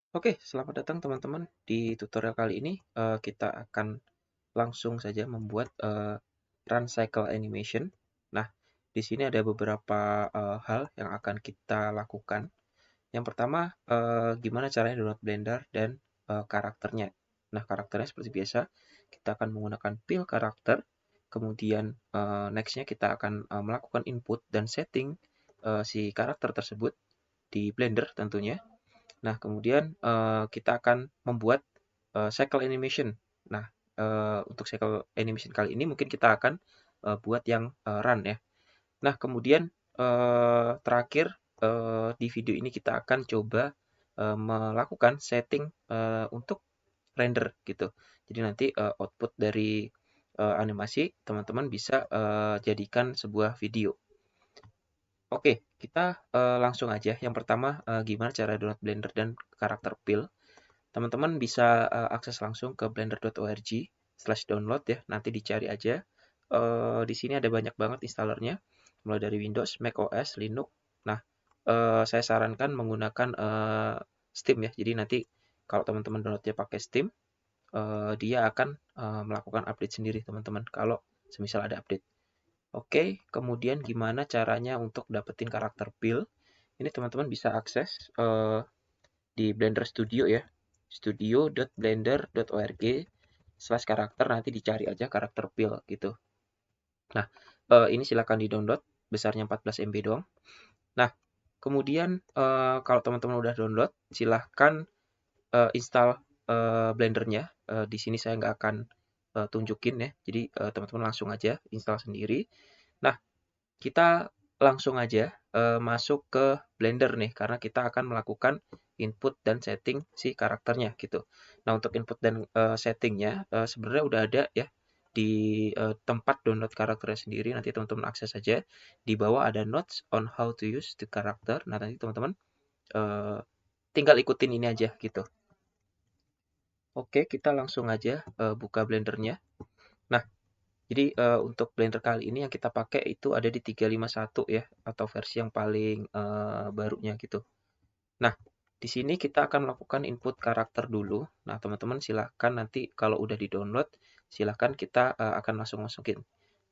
Oke, selamat datang teman-teman. Di tutorial kali ini kita akan langsung saja membuat run cycle animation. Nah, di sini ada beberapa hal yang akan kita lakukan. Yang pertama, gimana caranya download Blender dan karakternya. Nah, karakternya seperti biasa, kita akan menggunakan pil karakter. Kemudian next-nya kita akan melakukan input dan setting si karakter tersebut di Blender tentunya. Nah, kemudian kita akan membuat cycle animation. Nah, untuk cycle animation kali ini mungkin kita akan buat yang run ya. Nah, kemudian terakhir di video ini kita akan coba melakukan setting untuk render gitu. Jadi nanti output dari animasi teman-teman bisa jadikan sebuah video. Oke, kita langsung aja. Yang pertama, gimana cara download Blender dan karakter Pil. Teman-teman bisa akses langsung ke blender.org/download ya. Nanti dicari aja. Di sini ada banyak banget installernya, mulai dari Windows, Mac OS, Linux. Nah, saya sarankan menggunakan Steam ya. Jadi nanti kalau teman-teman downloadnya pakai Steam, dia akan melakukan update sendiri teman-teman. Kalau semisal ada update. Oke, kemudian gimana caranya untuk dapetin karakter Pil? Ini teman-teman bisa akses di Blender Studio ya, studio.blender.org/karakter, nanti dicari aja karakter Pil gitu. Nah, ini silakan di-download, besarnya 14 MB doang. Nah, kemudian kalau teman-teman udah download, silahkan install Blendernya. Di sini saya nggak akan tunjukin ya, jadi teman-teman langsung aja install sendiri. Nah, kita langsung aja masuk ke Blender nih, karena kita akan melakukan input dan setting si karakternya gitu. Nah, untuk input dan settingnya sebenarnya udah ada ya di tempat download karakternya sendiri. Nanti teman-teman akses saja. Di bawah ada notes on how to use the character. Nah, nanti teman-teman eh, tinggal ikutin ini aja gitu. Oke, kita langsung aja buka Blendernya. Nah, jadi untuk Blender kali ini yang kita pakai itu ada di 351 ya, atau versi yang paling barunya gitu. Nah, di sini kita akan melakukan input karakter dulu. Nah, teman-teman silahkan nanti kalau udah di-download, silahkan kita akan langsung masukin.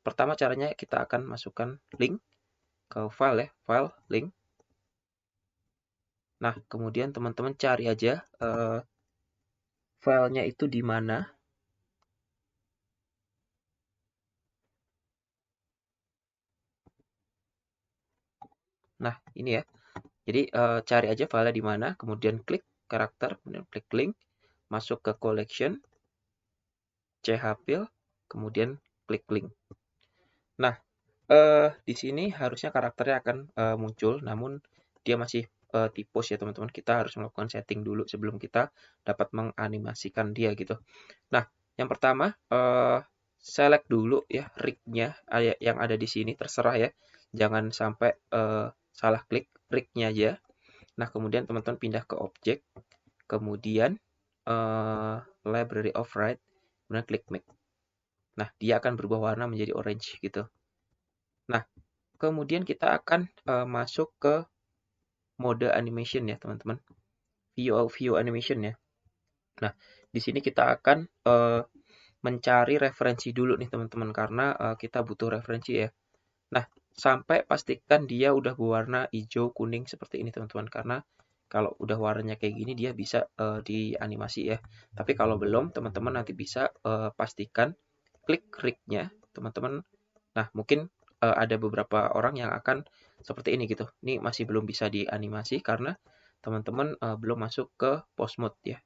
Pertama caranya kita akan masukkan link ke file ya, file, link. Nah, kemudian teman-teman cari aja filenya itu di mana. Nah, ini ya. Jadi cari aja filenya di mana, kemudian klik karakter, kemudian klik link, masuk ke collection, chpil, kemudian klik link. Nah, di sini harusnya karakternya akan muncul, namun dia masih typos ya teman-teman. Kita harus melakukan setting dulu sebelum kita dapat menganimasikan dia gitu. Nah, yang pertama select dulu ya rig-nya yang ada di sini, terserah ya. Jangan sampai salah klik rig-nya aja. Nah, kemudian teman-teman pindah ke objek, kemudian library of write, kemudian klik make. Nah, dia akan berubah warna menjadi orange gitu. Nah, kemudian kita akan masuk ke mode animation ya, teman-teman. View animation ya. Nah, di sini kita akan mencari referensi dulu nih, teman-teman, karena kita butuh referensi ya. Nah, sampai pastikan dia udah berwarna hijau kuning seperti ini, teman-teman, karena kalau udah warnanya kayak gini dia bisa dianimasi ya. Tapi kalau belum, teman-teman nanti bisa pastikan klik rig-nya, teman-teman. Nah, mungkin ada beberapa orang yang akan seperti ini gitu. Ini masih belum bisa dianimasi karena teman-teman belum masuk ke post mode ya.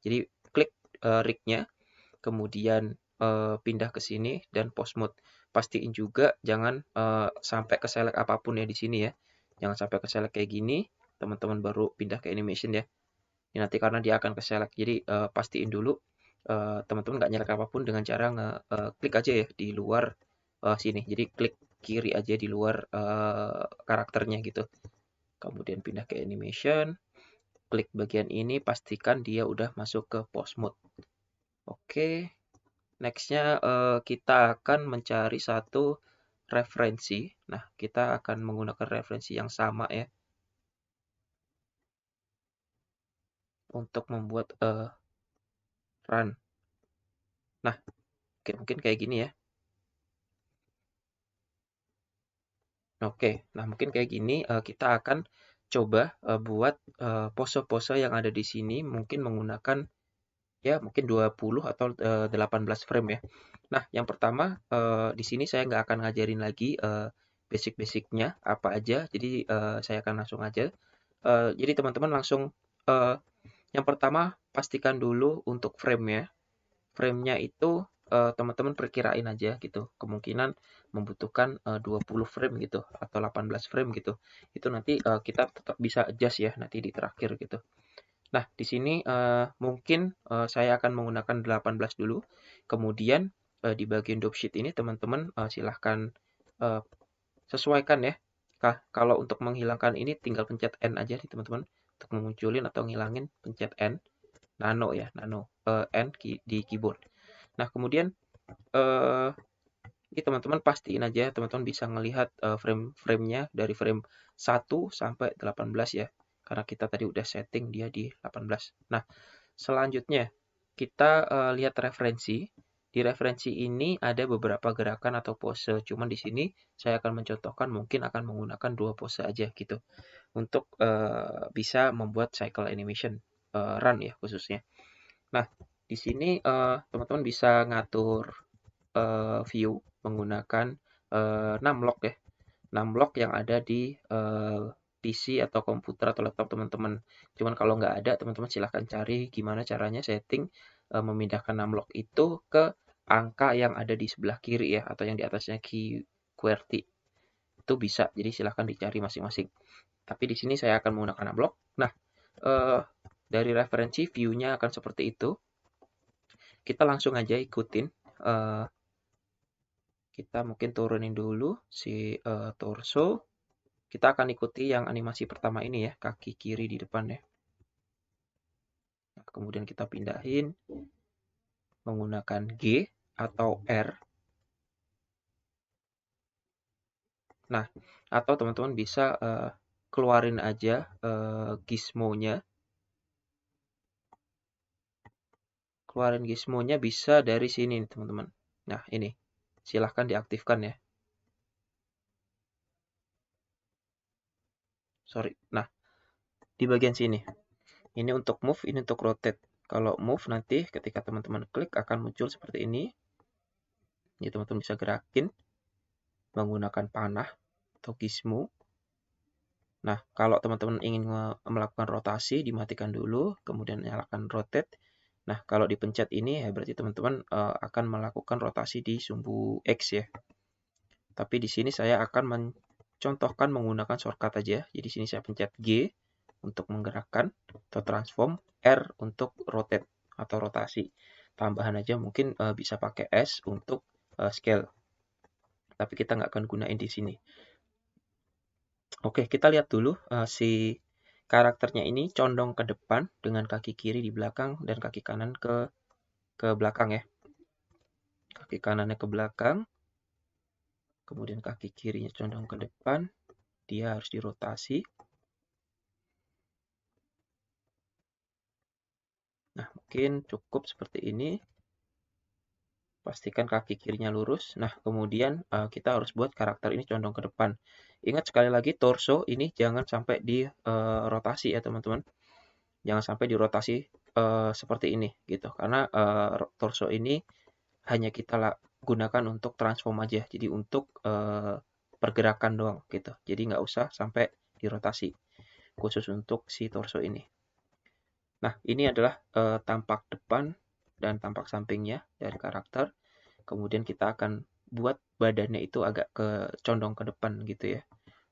Jadi klik rig-nya, kemudian pindah ke sini dan post mode. Pastiin juga jangan sampai ke select apapun ya di sini ya. Jangan sampai ke select kayak gini, teman-teman baru pindah ke animation ya. Ini nanti karena dia akan ke select. Jadi pastiin dulu teman-teman nggak nyelek apapun dengan cara klik aja ya di luar sini. Jadi klik kiri aja di luar karakternya gitu. Kemudian pindah ke animation, klik bagian ini, pastikan dia udah masuk ke post mode. Oke, nextnya kita akan mencari satu referensi. Nah, kita akan menggunakan referensi yang sama ya. untuk membuat run. Nah, mungkin kayak gini ya. Oke, nah mungkin kayak gini kita akan coba buat pose-pose yang ada di sini mungkin menggunakan ya mungkin 20 atau 18 frame ya. Nah, yang pertama di sini saya nggak akan ngajarin lagi basic-basicnya apa aja, jadi saya akan langsung aja. Jadi teman-teman langsung eh, yang pertama pastikan dulu untuk frame-nya. Frame-nya itu teman-teman perkirain aja gitu. Kemungkinan membutuhkan 20 frame gitu atau 18 frame gitu. Itu nanti kita tetap bisa adjust ya nanti di terakhir gitu. Nah, di sini mungkin saya akan menggunakan 18 dulu. Kemudian di bagian dropsheet ini teman-teman silahkan eh, sesuaikan ya. Kalau untuk menghilangkan ini tinggal pencet N aja nih teman-teman. Untuk memunculin atau ngilangin pencet N. Nano ya, nano. N di keyboard. Nah, kemudian eh, ini teman-teman pastiin aja teman-teman bisa melihat frame-framenya dari frame 1 sampai 18 ya. Karena kita tadi udah setting dia di 18. Nah, selanjutnya kita lihat referensi. Di referensi ini ada beberapa gerakan atau pose. Cuman di sini saya akan mencontohkan mungkin akan menggunakan 2 pose aja gitu untuk bisa membuat cycle animation run ya khususnya. Nah, di sini teman-teman bisa ngatur view menggunakan numlock ya. Numlock yang ada di PC atau komputer atau laptop teman-teman. Cuman kalau nggak ada, teman-teman silahkan cari gimana caranya setting memindahkan numlock itu ke angka yang ada di sebelah kiri ya, atau yang di atasnya key QWERTY. Itu bisa, jadi silahkan dicari masing-masing. Tapi di sini saya akan menggunakan numlock. Nah, eh, dari referensi view-nya akan seperti itu. Kita langsung aja ikutin. Eh, kita mungkin turunin dulu si torso. Kita akan ikuti yang animasi pertama ini ya, kaki kiri di depan ya. Nah, kemudian kita pindahin menggunakan G atau R. Nah, atau teman-teman bisa keluarin aja gizmo-nya. Keluarin gizmo-nya bisa dari sini nih teman-teman. Nah, ini. Silahkan diaktifkan ya. Sorry. Nah, di bagian sini. Ini untuk move, ini untuk rotate. Kalau move nanti ketika teman-teman klik akan muncul seperti ini. Ini teman-teman bisa gerakin menggunakan panah atau gizmo. Nah, kalau teman-teman ingin melakukan rotasi, dimatikan dulu, kemudian nyalakan rotate. Nah, kalau dipencet ini ya berarti teman-teman akan melakukan rotasi di sumbu X ya. Tapi di sini saya akan mencontohkan menggunakan shortcut aja. Jadi di sini saya pencet G untuk menggerakkan atau transform, R untuk rotate atau rotasi. Tambahan aja mungkin bisa pakai S untuk scale. Tapi kita nggak akan gunain di sini. Oke, kita lihat dulu si karakternya ini condong ke depan dengan kaki kiri di belakang dan kaki kanan ke belakang ya. Kaki kanannya ke belakang, kemudian kaki kirinya condong ke depan. Dia harus dirotasi. Nah, mungkin cukup seperti ini. Pastikan kaki kirinya lurus. Nah, kemudian kita harus buat karakter ini condong ke depan. Ingat sekali lagi torso ini jangan sampai dirotasi ya teman-teman. Jangan sampai dirotasi seperti ini gitu. Karena torso ini hanya kita gunakan untuk transform aja. Jadi untuk pergerakan doang gitu. Jadi nggak usah sampai dirotasi. Khusus untuk si torso ini. Nah, ini adalah tampak depan dan tampak sampingnya dari karakter. Kemudian kita akan buat badannya itu agak condong ke depan gitu ya.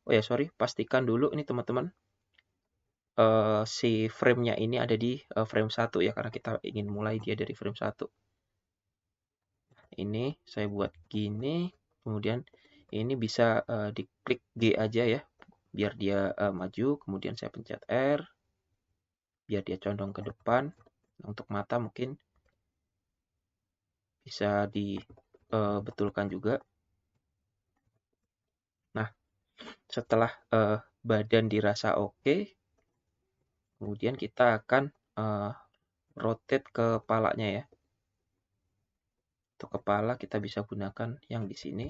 Oh ya, sorry, pastikan dulu ini teman-teman si frame-nya ini ada di frame 1 ya karena kita ingin mulai dia dari frame 1. Ini saya buat gini, kemudian ini bisa diklik G aja ya biar dia maju, kemudian saya pencet R biar dia condong ke depan. Untuk mata mungkin bisa dibetulkan juga. Nah, setelah badan dirasa oke, kemudian kita akan rotate kepalanya ya. Untuk kepala kita bisa gunakan yang di sini.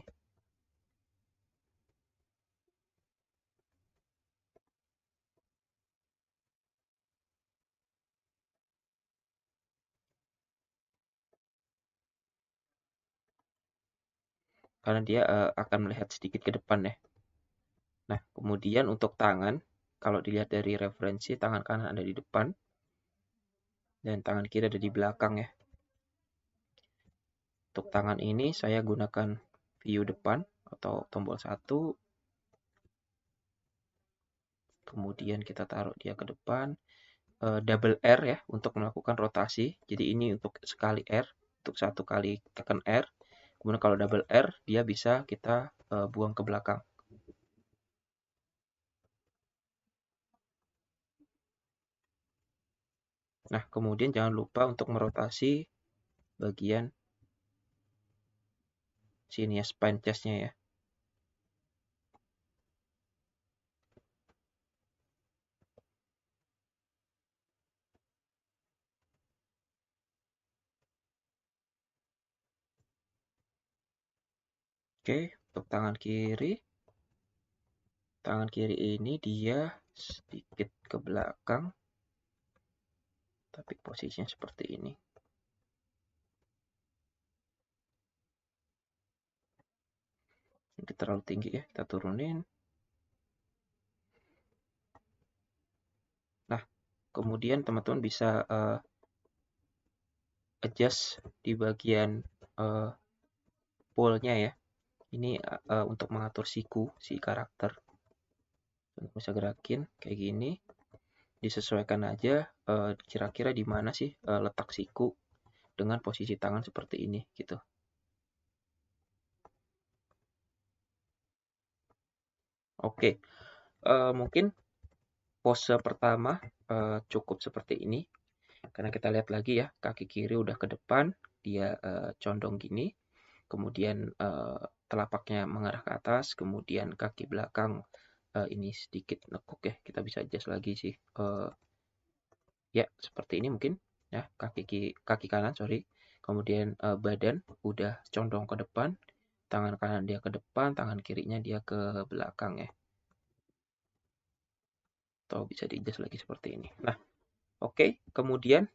Karena dia akan melihat sedikit ke depan ya. Nah, kemudian untuk tangan, kalau dilihat dari referensi, tangan kanan ada di depan, dan tangan kiri ada di belakang ya. Untuk tangan ini saya gunakan view depan atau tombol 1. Kemudian kita taruh dia ke depan. Double R ya untuk melakukan rotasi. Jadi ini untuk sekali R, untuk satu kali tekan R. Kemudian kalau double R, dia bisa kita buang ke belakang. Nah, kemudian jangan lupa untuk merotasi bagian sini ya, spine chest-nya ya. Oke, untuk tangan kiri ini dia sedikit ke belakang, tapi posisinya seperti ini. Ini terlalu tinggi ya, kita turunin. Nah, kemudian teman-teman bisa adjust di bagian poolnya ya. Ini untuk mengatur siku, si karakter. Bisa gerakin kayak gini. Disesuaikan aja kira-kira di mana sih letak siku dengan posisi tangan seperti ini gitu. Oke, mungkin pose pertama cukup seperti ini. Karena kita lihat lagi ya, kaki kiri udah ke depan, dia condong gini. Kemudian telapaknya mengarah ke atas, kemudian kaki belakang ini sedikit nekuk ya. Kita bisa adjust lagi sih. Ya, seperti ini mungkin ya, kaki kanan sorry. Kemudian badan udah condong ke depan, tangan kanan dia ke depan, tangan kirinya dia ke belakang ya. Atau bisa di-adjust lagi seperti ini. Nah, oke. Kemudian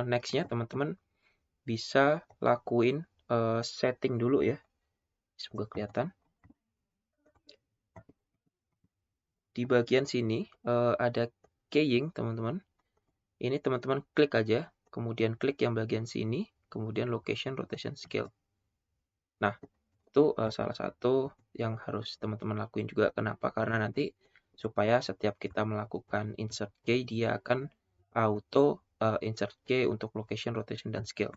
next-nya teman-teman bisa lakuin setting dulu ya. Semoga kelihatan. Di bagian sini ada keying teman-teman. Ini teman-teman klik aja, kemudian klik yang bagian sini, kemudian location, rotation, scale. Nah, itu salah satu yang harus teman-teman lakuin juga. Kenapa? Karena nanti supaya setiap kita melakukan insert key, dia akan auto insert key untuk location, rotation, dan scale.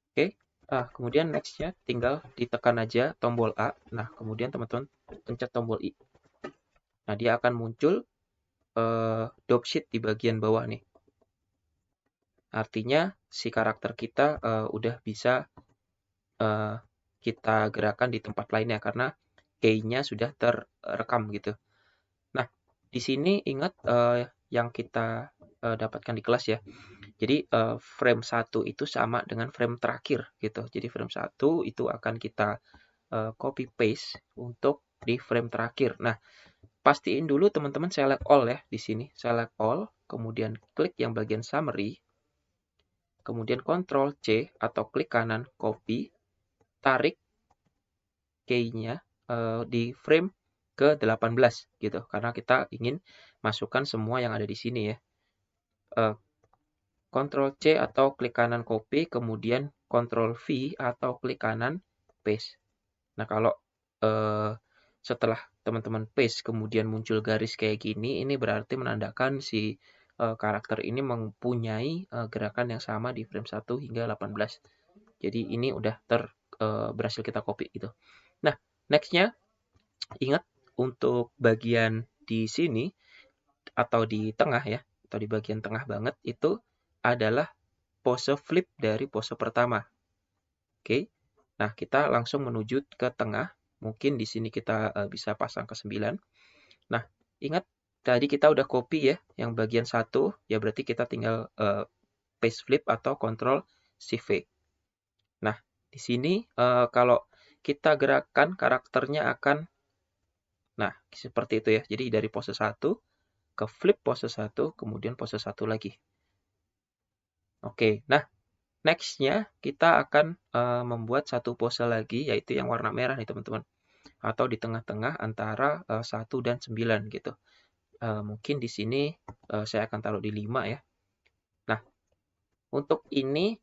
Oke. Kemudian next-nya tinggal ditekan aja tombol A. Nah, kemudian teman-teman pencet tombol I. Nah, dia akan muncul dop sheet di bagian bawah nih. Artinya si karakter kita udah bisa kita gerakan di tempat lainnya karena key-nya sudah terekam gitu. Nah, di sini ingat yang kita dapatkan di kelas ya. Jadi frame 1 itu sama dengan frame terakhir gitu. Jadi frame 1 itu akan kita copy paste untuk di frame terakhir. Nah, pastiin dulu teman-teman select all ya di sini. Select all, kemudian klik yang bagian summary, kemudian Ctrl C atau klik kanan copy, tarik key-nya di frame ke 18 gitu. Karena kita ingin masukkan semua yang ada di sini ya. Ctrl C atau klik kanan copy, kemudian Ctrl V atau klik kanan paste. Nah, kalau setelah teman-teman paste kemudian muncul garis kayak gini, ini berarti menandakan si karakter ini mempunyai gerakan yang sama di frame 1 hingga 18. Jadi ini udah berhasil kita copy gitu. Nah, next-nya ingat untuk bagian di sini atau di tengah ya, atau di bagian tengah banget itu adalah pose flip dari pose pertama. Oke. Nah, kita langsung menuju ke tengah. Mungkin di sini kita bisa pasang ke 9. Nah, ingat Tadi kita udah copy ya, yang bagian satu, ya berarti kita tinggal paste flip atau Ctrl Shift V. Nah, di sini kalau kita gerakkan karakternya akan, nah seperti itu ya. Jadi dari pose 1 ke flip pose 1, kemudian pose 1 lagi. Oke, nah next-nya kita akan membuat satu pose lagi, yaitu yang warna merah nih teman-teman. Atau di tengah-tengah antara 1 dan 9 gitu. Mungkin di sini saya akan taruh di 5 ya. Nah, untuk ini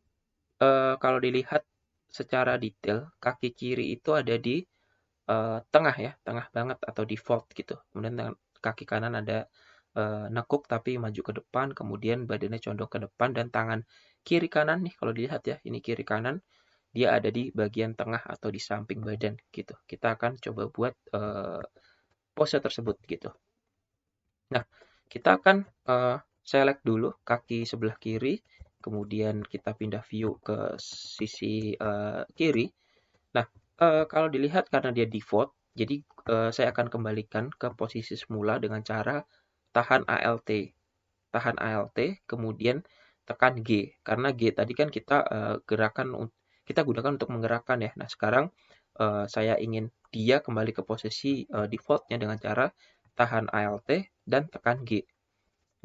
kalau dilihat secara detail, kaki kiri itu ada di tengah ya, tengah banget atau default gitu. Kemudian kaki kanan ada nekuk tapi maju ke depan, kemudian badannya condong ke depan dan tangan kiri kanan nih kalau dilihat ya, ini kiri kanan dia ada di bagian tengah atau di samping badan gitu. Kita akan coba buat pose tersebut gitu. Nah, kita akan select dulu kaki sebelah kiri, kemudian kita pindah view ke sisi kiri. Nah, kalau dilihat karena dia default, jadi saya akan kembalikan ke posisi semula dengan cara tahan Alt. Tahan Alt, kemudian tekan G. Karena G tadi kan kita kita gunakan untuk menggerakkan ya. Nah, sekarang saya ingin dia kembali ke posisi defaultnya dengan cara tahan Alt dan tekan G.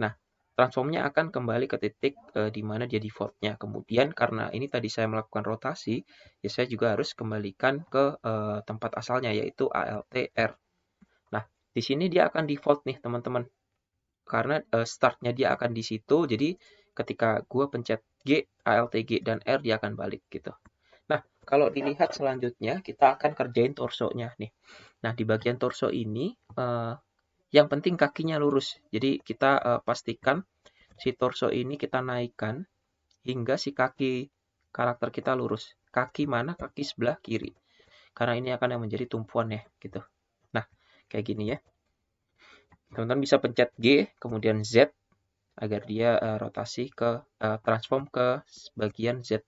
Nah, transformnya akan kembali ke titik di mana dia defaultnya. Kemudian karena ini tadi saya melakukan rotasi, ya saya juga harus kembalikan ke tempat asalnya yaitu Alt R. Nah, di sini dia akan default nih teman-teman. Karena startnya dia akan di situ, jadi ketika gua pencet G, Alt G dan R dia akan balik gitu. Nah, kalau dilihat selanjutnya kita akan kerjain torsonya nih. Nah, di bagian torso ini yang penting kakinya lurus. Jadi kita pastikan si torso ini kita naikkan hingga si kaki karakter kita lurus. Kaki mana? Kaki sebelah kiri. Karena ini akan yang menjadi tumpuan ya, gitu. Nah, kayak gini ya. Teman-teman bisa pencet G, kemudian Z agar dia rotasi ke transform ke bagian Z.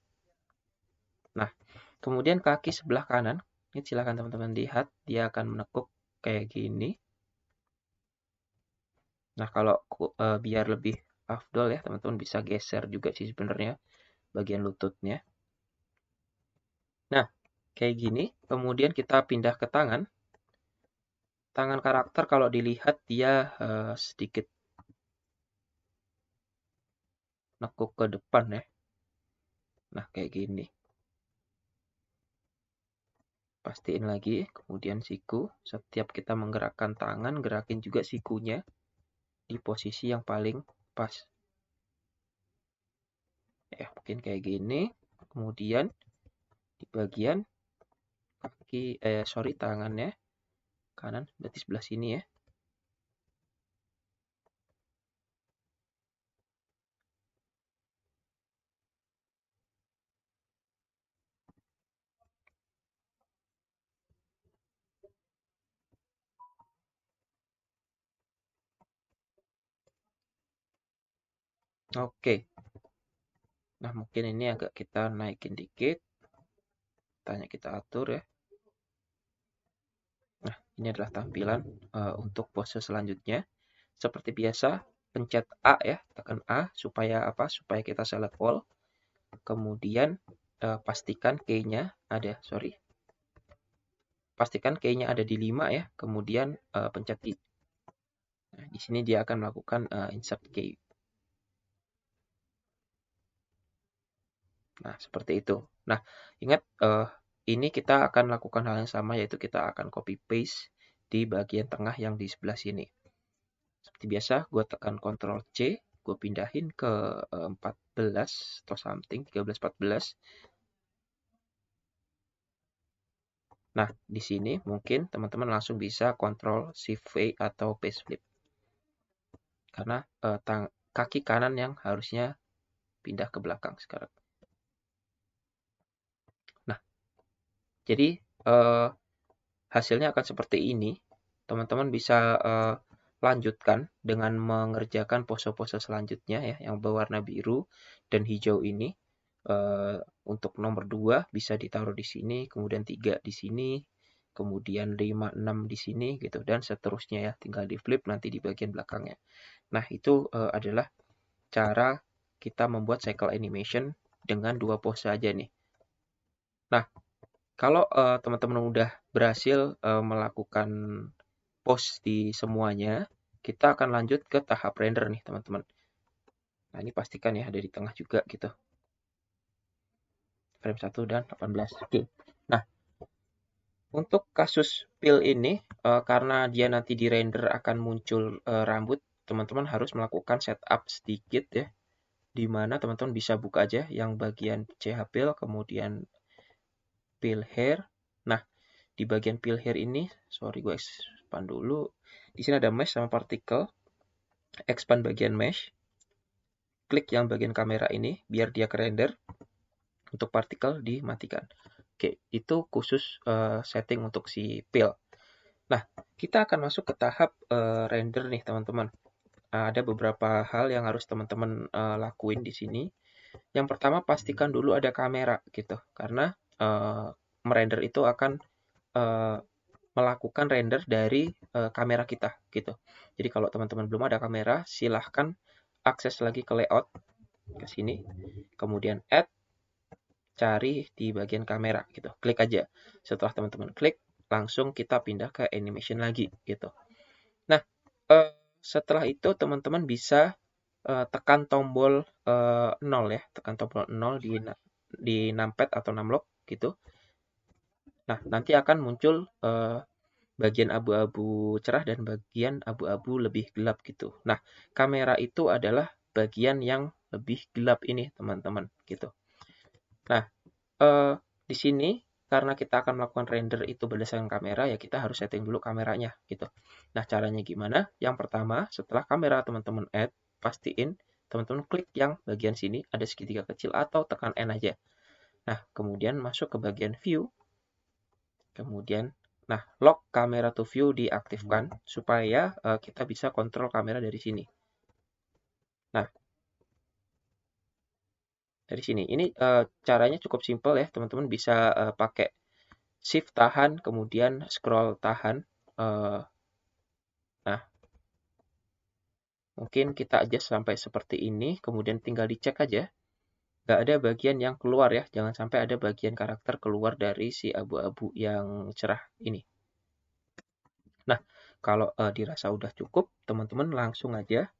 Nah, kemudian kaki sebelah kanan, ini silakan teman-teman lihat, dia akan menekuk kayak gini. Nah, kalau biar lebih afdol ya, teman-teman bisa geser juga sih sebenarnya bagian lututnya. Nah, kayak gini. Kemudian kita pindah ke tangan. Tangan karakter kalau dilihat dia sedikit nekuk ke depan ya. Nah, kayak gini. Pastiin lagi, kemudian siku. Setiap kita menggerakkan tangan, gerakin juga sikunya di posisi yang paling pas. Ya, mungkin kayak gini. Kemudian di bagian kaki, tangannya kanan, berarti sebelah sini ya. Oke. Nah, mungkin ini agak kita naikin dikit. Tanya kita atur ya. Nah, ini adalah tampilan untuk pose selanjutnya. Seperti biasa, pencet A ya, tekan A supaya apa? Supaya kita select all. Kemudian pastikan key-nya ada, pastikan key-nya ada di 5 ya. Kemudian pencet I. Nah, di sini dia akan melakukan insert key. Nah, seperti itu. Nah, ingat ini kita akan lakukan hal yang sama yaitu kita akan copy paste di bagian tengah yang di sebelah sini. Seperti biasa, gue tekan Ctrl C, gue pindahin ke 14 atau something, 13-14. Nah, di sini mungkin teman-teman langsung bisa Ctrl Shift V atau Paste Flip. Karena kaki kanan yang harusnya pindah ke belakang sekarang. Nah, jadi hasilnya akan seperti ini. Teman-teman bisa lanjutkan dengan mengerjakan pose-pose selanjutnya ya, yang berwarna biru dan hijau ini. Untuk nomor 2 bisa ditaruh di sini, kemudian 3 di sini, kemudian 56 di sini gitu, dan seterusnya ya, tinggal di flip nanti di bagian belakangnya. Nah, itu adalah cara kita membuat cycle animation dengan 2 pose aja nih. Nah, kalau teman-teman udah berhasil melakukan pose di semuanya, kita akan lanjut ke tahap render nih teman-teman. Nah, ini pastikan ya ada di tengah juga gitu. Frame 1 dan 18. Oke. Nah, untuk kasus pil ini, karena dia nanti di render akan muncul rambut, teman-teman harus melakukan setup sedikit ya, di mana teman-teman bisa buka aja yang bagian CH pil, kemudian pil hair. Nah, di bagian pil hair ini, sorry gue expand dulu. Di sini ada mesh sama particle. Expand bagian mesh. Klik yang bagian kamera ini biar dia ke render. Untuk particle dimatikan. Oke, itu khusus setting untuk si pil. Nah, kita akan masuk ke tahap render nih teman-teman. Ada beberapa hal yang harus teman-teman lakuin di sini. Yang pertama, pastikan dulu ada kamera gitu, karena merender itu akan melakukan render dari kamera kita gitu. Jadi kalau teman-teman belum ada kamera, silahkan akses lagi ke layout ke sini, kemudian add, cari di bagian kamera gitu. Klik aja. Setelah teman-teman klik, langsung kita pindah ke animation lagi gitu. Nah, setelah itu teman-teman bisa tekan tombol 0 ya, tekan tombol 0 di numpad atau numlock gitu. Nah, nanti akan muncul bagian abu-abu cerah dan bagian abu-abu lebih gelap gitu. Nah, kamera itu adalah bagian yang lebih gelap ini, teman-teman, gitu. Nah, di sini karena kita akan melakukan render itu berdasarkan kamera, ya kita harus setting dulu kameranya gitu. Nah, caranya gimana? Yang pertama, setelah kamera teman-teman add, pastiin teman-teman klik yang bagian sini ada segitiga kecil atau tekan N aja. Nah, kemudian masuk ke bagian view. Kemudian, nah, lock camera to view diaktifkan supaya kita bisa kontrol kamera dari sini. Nah, dari sini. Ini caranya cukup simpel ya, teman-teman bisa pakai shift tahan, kemudian scroll tahan. Nah, mungkin kita adjust sampai seperti ini, kemudian tinggal dicek aja. Nggak ada bagian yang keluar ya, jangan sampai ada bagian karakter keluar dari si abu-abu yang cerah ini. Nah, kalau dirasa udah cukup, teman-teman langsung aja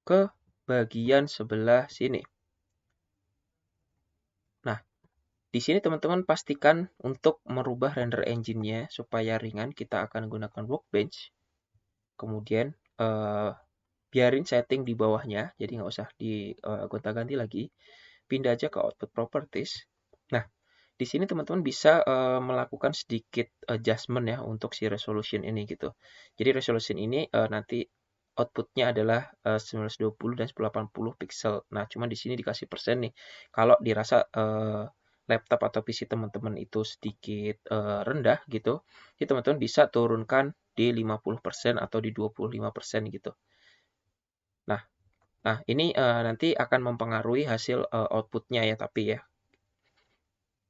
ke bagian sebelah sini. Nah, di sini teman-teman pastikan untuk merubah render engine-nya supaya ringan, kita akan gunakan workbench. Kemudian biarin setting di bawahnya, jadi nggak usah digonta-ganti lagi. Pindah aja ke output properties. Nah, di sini teman-teman bisa melakukan sedikit adjustment ya untuk si resolution ini gitu. Jadi resolution ini nanti outputnya adalah 1920 dan 1080 pixel. Nah, cuma di sini dikasih persen nih. Kalau dirasa laptop atau PC teman-teman itu sedikit rendah gitu, jadi teman-teman bisa turunkan di 50% atau di 25% gitu. Nah, ini nanti akan mempengaruhi hasil outputnya ya, tapi ya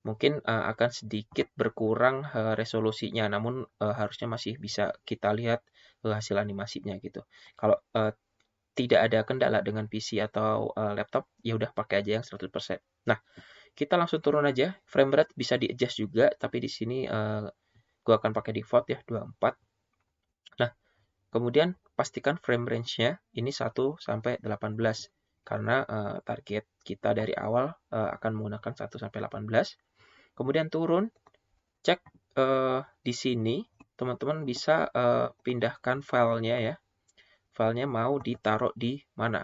mungkin akan sedikit berkurang resolusinya, namun harusnya masih bisa kita lihat hasil animasinya gitu. Kalau tidak ada kendala dengan PC atau laptop, ya udah pakai aja yang 100%. Nah, kita langsung turun aja. Frame rate bisa di-adjust juga, tapi di sini gua akan pakai default ya, 24. Nah, kemudian pastikan frame range-nya ini 1 sampai 18 karena target kita dari awal akan menggunakan 1 sampai 18. Kemudian turun, cek di sini teman-teman bisa pindahkan filenya ya. Filenya mau ditaruh di mana.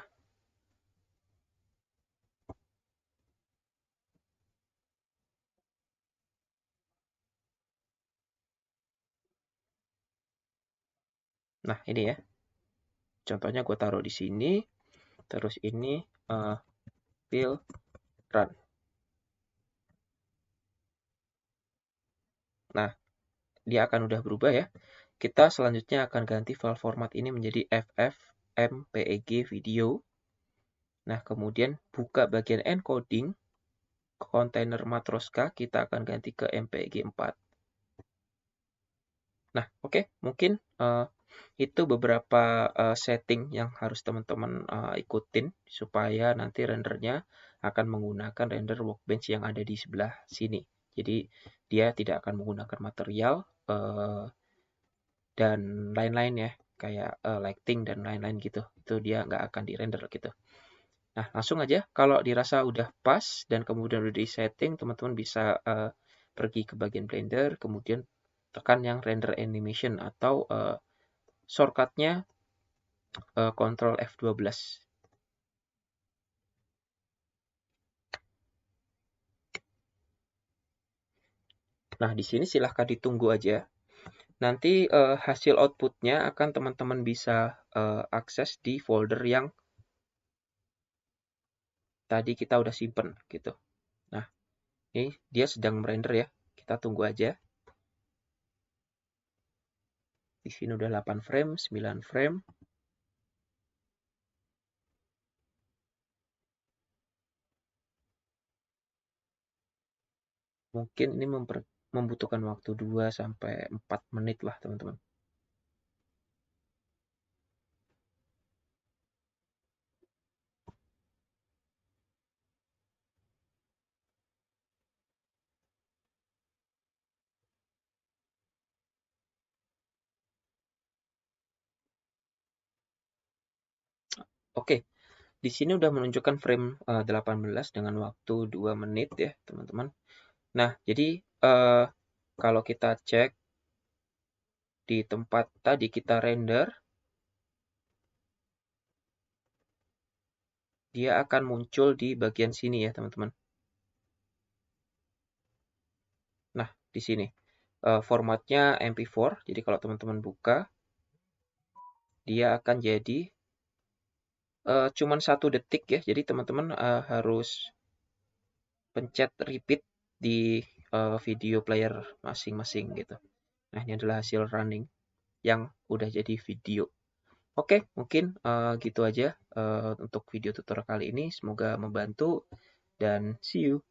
Nah, ini ya. Contohnya gue taruh di sini. Terus ini pil run. Nah, dia akan udah berubah ya. Kita selanjutnya akan ganti file format ini menjadi FFmpeg video. Nah, kemudian buka bagian encoding. kontainer Matroska kita akan ganti ke MPG 4. Nah, oke, mungkin itu beberapa setting yang harus teman-teman ikutin supaya nanti rendernya akan menggunakan render workbench yang ada di sebelah sini. Jadi dia tidak akan menggunakan material dan lain-lain ya, kayak lighting dan lain-lain gitu. Itu dia nggak akan di render gitu. Nah, langsung aja kalau dirasa udah pas dan kemudian udah di setting, teman-teman bisa pergi ke bagian Blender, kemudian tekan yang render animation atau shortcutnya Ctrl F12. Nah, di sini silahkan ditunggu aja. Nanti hasil outputnya akan teman-teman bisa akses di folder yang tadi kita udah simpen gitu. Nah, ini dia sedang merender ya. Kita tunggu aja. Di sini udah 8 frame, 9 frame. Mungkin ini membutuhkan waktu 2 sampai 4 menit lah, teman-teman. Oke, di sini udah menunjukkan frame 18 dengan waktu 2 menit ya, teman-teman. Nah, jadi kalau kita cek di tempat tadi kita render, dia akan muncul di bagian sini ya, teman-teman. Nah, di sini formatnya MP4. Jadi kalau teman-teman buka, dia akan jadi cuman 1 detik ya. Jadi teman-teman harus pencet repeat di video player masing-masing gitu. Nah, ini adalah hasil running yang udah jadi video. Oke, mungkin gitu aja untuk video tutorial kali ini. Semoga membantu dan see you.